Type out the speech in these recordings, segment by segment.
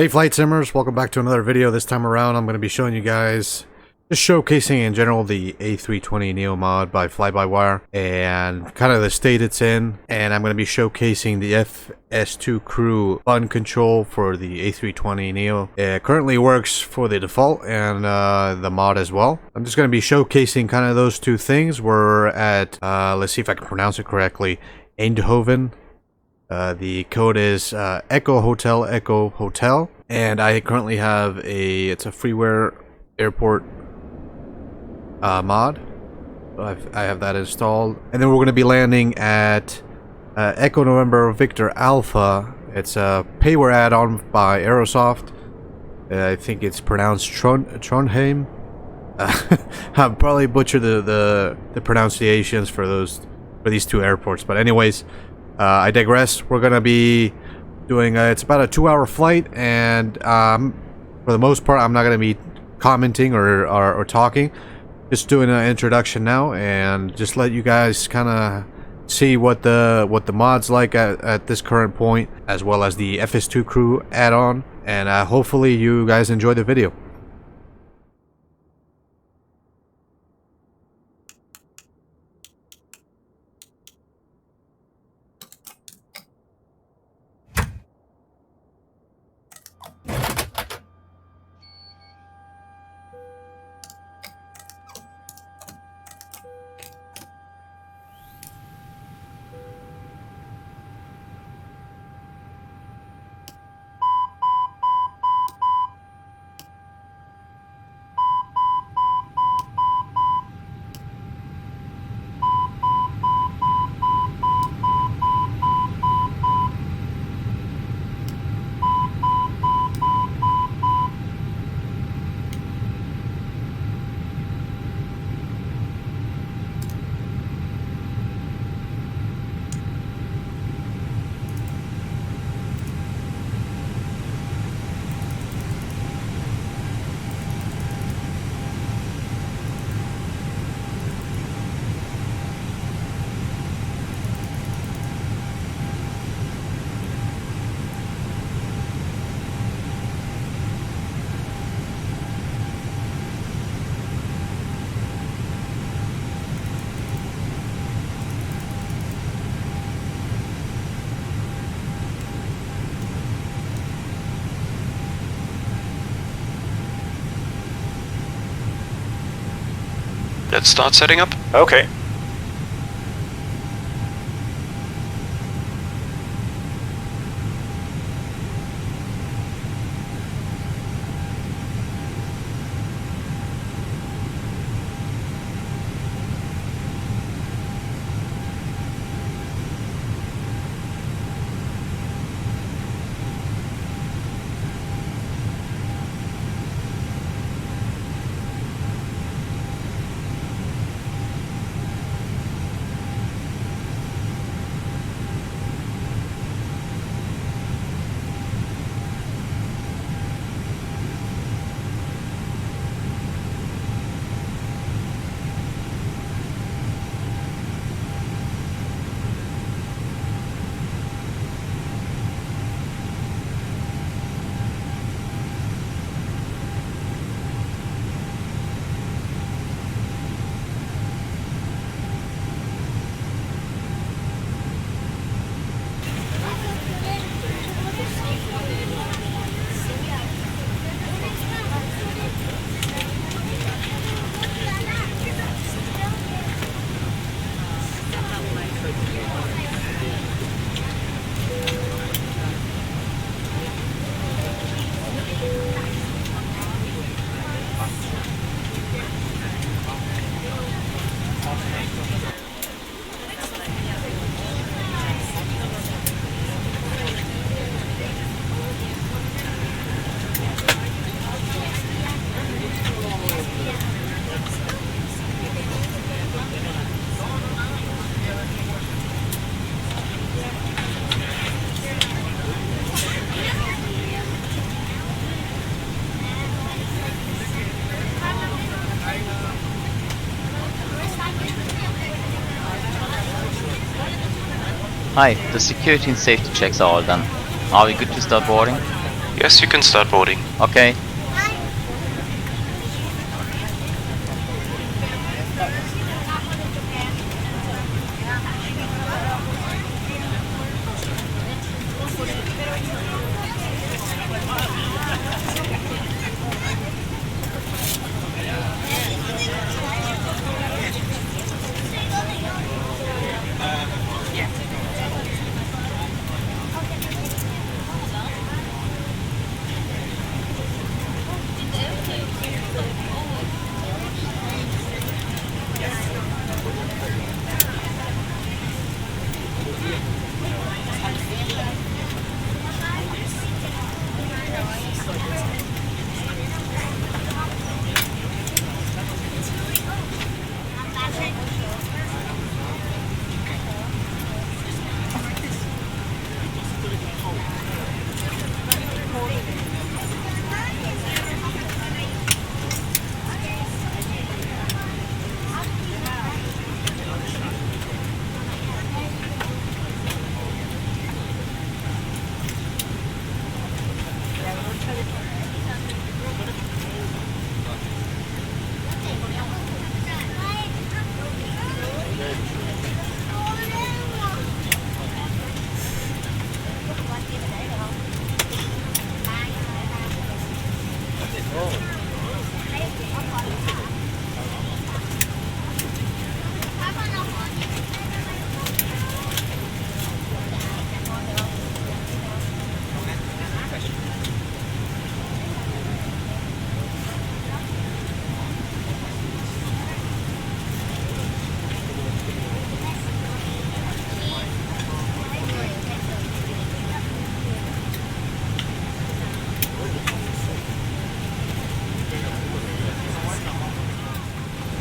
Hey flight simmers, welcome back to another video. This time around I'm going to be showing you guys, just showcasing in general the A320 Neo mod by Flybywire and kind of the state it's in, and I'm going to be showcasing the Fs2crew fun control for the A320 Neo. It currently works for the default and the mod as well. I'm just going to be showcasing kind of those two things. We're at, let's see if I can pronounce it correctly, Eindhoven. The code is Echo Hotel Echo Hotel, and I currently have it's a freeware airport mod. I have that installed, and then we're going to be landing at Echo November Victor Alpha. It's a payware add-on by Aerosoft. I think it's pronounced Trondheim. I'll probably butcher the pronunciations for these two airports, but anyways. I digress. We're going to be doing, it's about a 2-hour flight, and for the most part, I'm not going to be commenting or talking. Just doing an introduction now, and just let you guys kind of see what the mod's like at this current point, as well as the Fs2crew add-on, and hopefully you guys enjoy the video. Let's start setting up. Okay. Hi, the security and safety checks are all done. Are we good to start boarding? Yes, you can start boarding. Okay.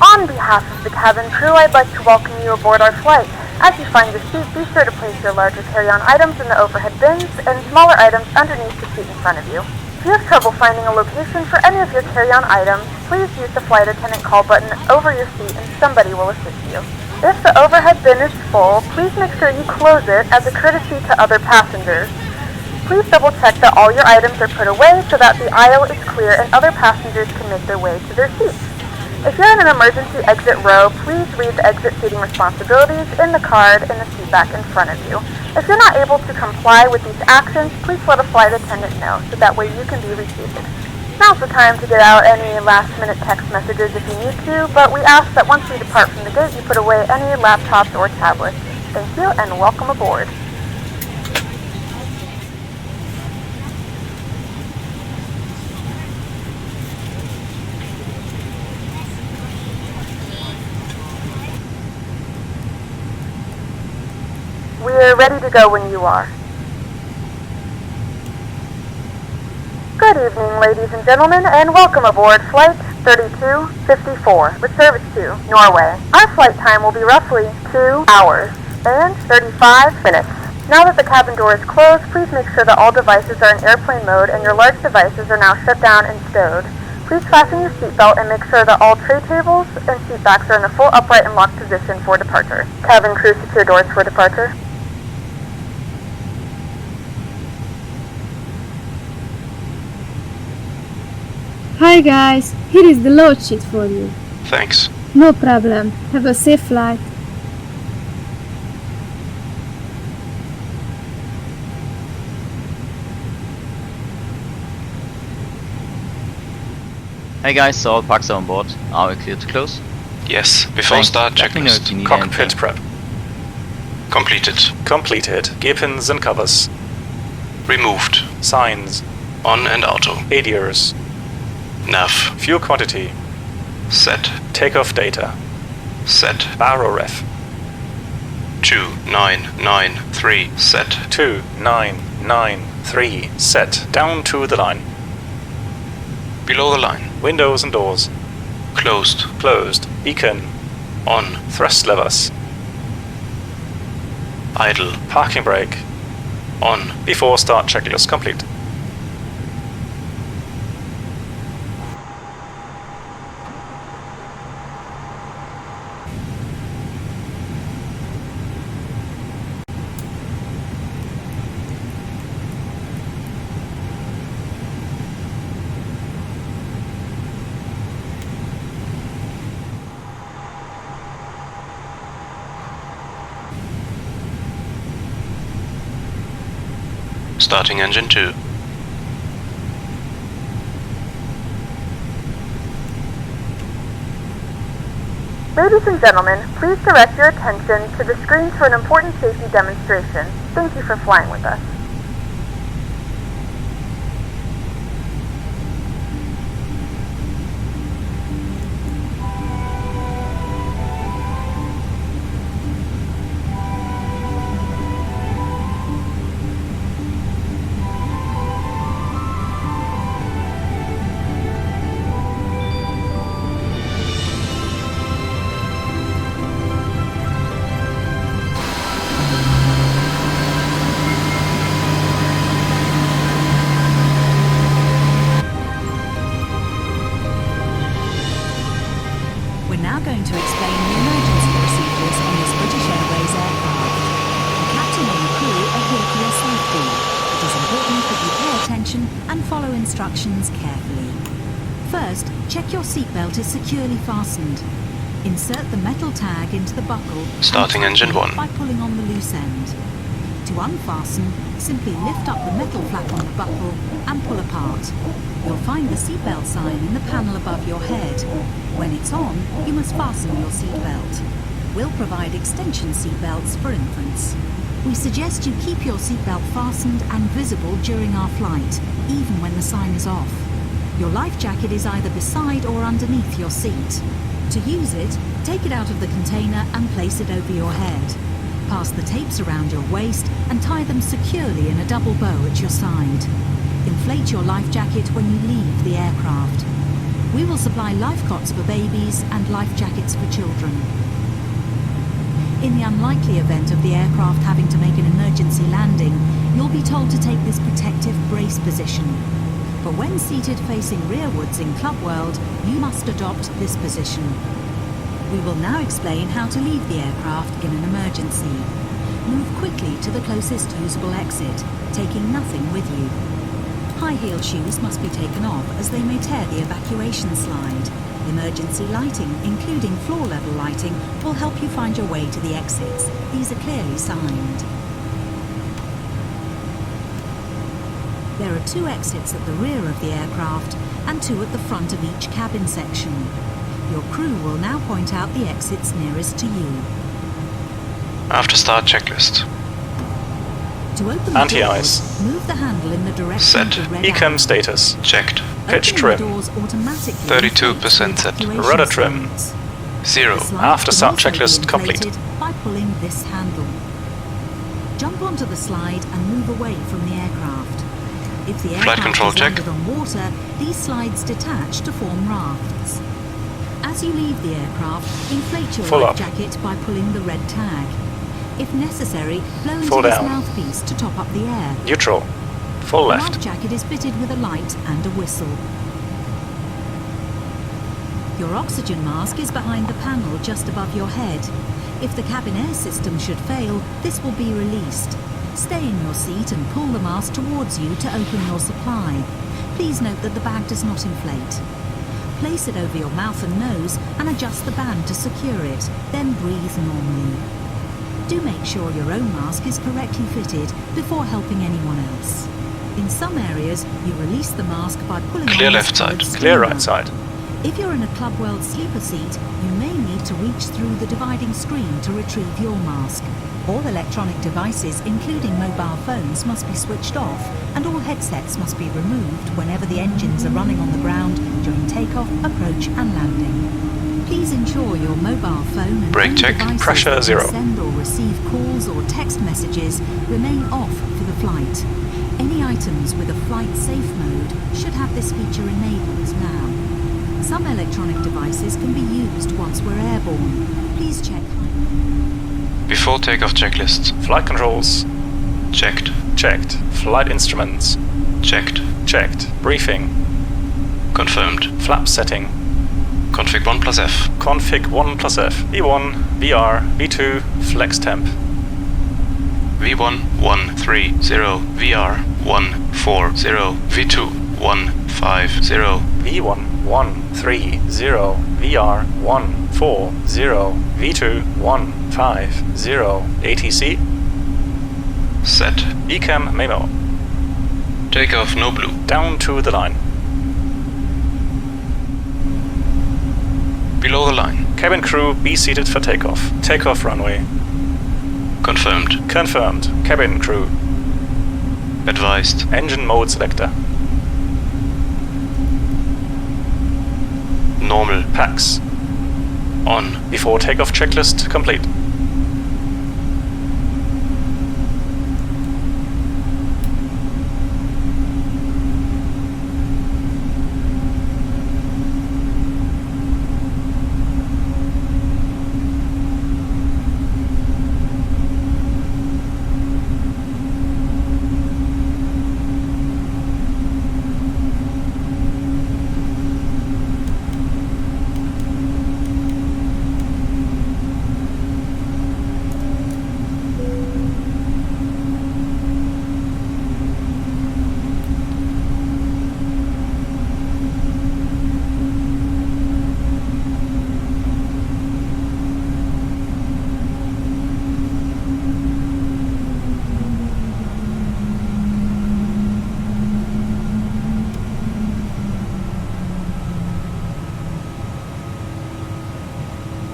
On behalf of the cabin crew, I'd like to welcome you aboard our flight. As you find your seat, be sure to place your larger carry-on items in the overhead bins and smaller items underneath the seat in front of you. If you have trouble finding a location for any of your carry-on items, please use the flight attendant call button over your seat and somebody will assist you. If the overhead bin is full, please make sure you close it as a courtesy to other passengers. Please double check that all your items are put away so that the aisle is clear and other passengers can make their way to their seats. If you're in an emergency exit row, please read the exit seating responsibilities in the card in the seat back in front of you. If you're not able to comply with these actions, please let a flight attendant know so that way you can be reseated. Now's the time to get out any last-minute text messages if you need to, but we ask that once you depart from the gate, you put away any laptops or tablets. Thank you and welcome aboard. We're ready to go when you are. Good evening, ladies and gentlemen, and welcome aboard Flight 3254 with service to Norway. Our flight time will be roughly 2 hours and 35 minutes. Now that the cabin door is closed, please make sure that all devices are in airplane mode and your large devices are now shut down and stowed. Please fasten your seatbelt and make sure that all tray tables and seat backs are in a full upright and locked position for departure. Cabin crew, secure doors for departure. Hi guys, here is the load sheet for you. Thanks. No problem. Have a safe flight. Hey guys, so all Pacx are on board. Are we clear to close? Yes, before Thanks. start Let me know if checklist. you need Cockpit anything. prep. Completed. Completed. Gear pins and covers. Removed. Signs. On and auto. ADIRs. Nav. Fuel quantity. Set. Takeoff data. Set. Baro ref. 2993. Set. 2993. Set. Down to the line. Below the line. Windows and doors. Closed. Closed. Beacon. On. Thrust levers. Idle. Parking brake. On. Before start checklist complete. Starting engine 2. Ladies and gentlemen, please direct your attention to the screen for an important safety demonstration. Thank you for flying with us. We're now going to explain the emergency procedures on this British Airways aircraft. The captain and the crew are here for your safety. It is important that you pay attention and follow instructions carefully. First, check your seatbelt is securely fastened. Insert the metal tag into the buckle Starting engine 1. by pulling on the loose end. To unfasten, simply lift up the metal flap on the buckle and pull apart. You'll find the seatbelt sign in the panel above your head. When it's on, you must fasten your seatbelt. We'll provide extension seatbelts for infants. We suggest you keep your seatbelt fastened and visible during our flight, even when the sign is off. Your life jacket is either beside or underneath your seat. To use it, take it out of the container and place it over your head. Pass the tapes around your waist and tie them securely in a double bow at your side. Inflate your life jacket when you leave the aircraft. We will supply life cots for babies and life jackets for children. In the unlikely event of the aircraft having to make an emergency landing, you'll be told to take this protective brace position. But when seated facing rearwards in Club World, you must adopt this position. We will now explain how to leave the aircraft in an emergency. Move quickly to the closest usable exit, taking nothing with you. High heel shoes must be taken off as they may tear the evacuation slide. Emergency lighting, including floor level lighting, will help you find your way to the exits. These are clearly signed. There are 2 exits at the rear of the aircraft and 2 at the front of each cabin section. Your crew will now point out the exits nearest to you. After start checklist. To open the Anti-ice. doors, move the handle in the direction Set. of the red Ecam arrow. status. Checked. Pitch Opening trim. the doors automatically 32% inflates the set. evacuation Rudder trim. slides. 0. The slides After can start also be checklist complete. inflated by pulling this handle. Jump onto the slide and move away from the aircraft. If the aircraft control is check. landed on water, these slides detach to form rafts. As you leave the aircraft, inflate your Full life up. jacket by pulling the red tag. If necessary, blow into Full this down. mouthpiece to top up the air. Neutral. Full The left. life jacket is fitted with a light and a whistle. Your oxygen mask is behind the panel just above your head. If the cabin air system should fail, this will be released. Stay in your seat and pull the mask towards you to open your supply. Please note that the bag does not inflate. Place it over your mouth and nose and adjust the band to secure it, then breathe normally. Do make sure your own mask is correctly fitted before helping anyone else. In some areas, you release the mask by pulling Clear on left this coloured side. Clear streamer. right side. If you're in a Club World sleeper seat, you may need to reach through the dividing screen to retrieve your mask. All electronic devices, including mobile phones, must be switched off, and all headsets must be removed whenever the engines are running on the ground during takeoff, approach and landing. Please ensure your mobile phone and Brake any check. devices Pressure that 0. can send or receive calls or text messages remain off for the flight. Any items with a flight safe mode should have this feature enabled now. Some electronic devices can be used once we're airborne. Please check. Before takeoff checklist. Flight controls. Checked. Checked. Flight instruments. Checked. Checked. Briefing. Confirmed. Flap setting. Config 1 plus F. Config 1 plus F. V1, VR, V2, flex temp. V1 130 VR 140 V2 150 V1 130 VR 140 V2 150 ATC. Set. Ecam memo. Takeoff no blue. Down to the line. Below the line. Cabin crew, be seated for takeoff. Takeoff runway. Confirmed. Confirmed. Cabin crew. Advised. Engine mode selector. Normal. Pacx. On. Before takeoff checklist complete.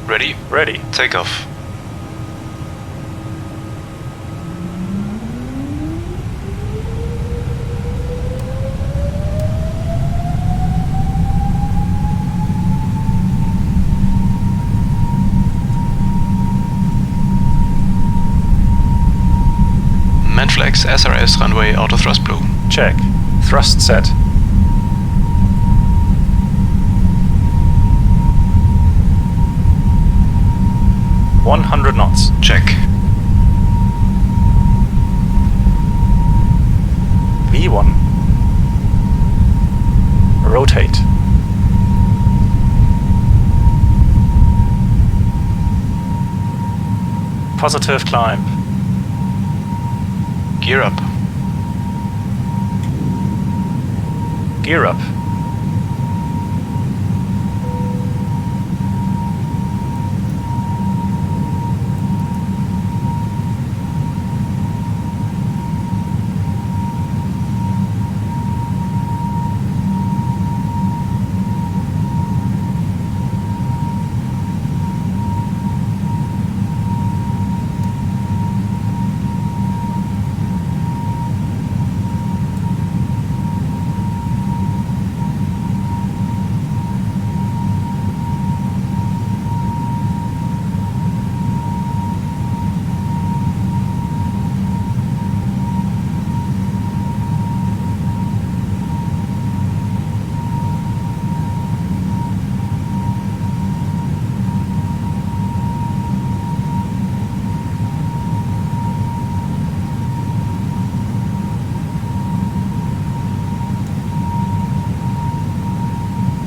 Ready? Ready. Takeoff. Manflex SRS runway auto thrust blue. Check. Thrust set. .100 knots. Check. V1. Rotate. Positive climb. Gear up. Gear up.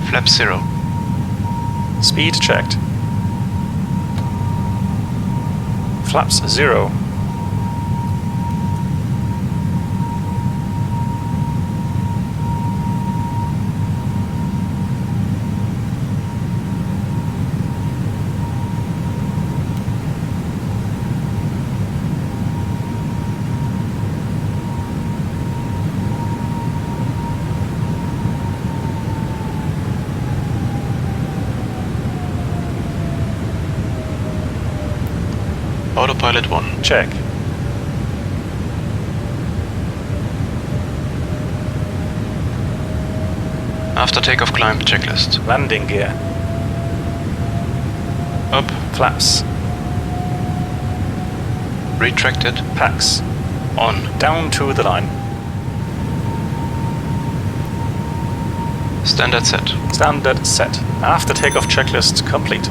Flap 0. Speed checked. Flaps 0. Autopilot 1. Check. After takeoff climb checklist. Landing gear. Up. Flaps. Retracted. Pacx. On. Down to the line. Standard set. Standard set. After takeoff checklist complete.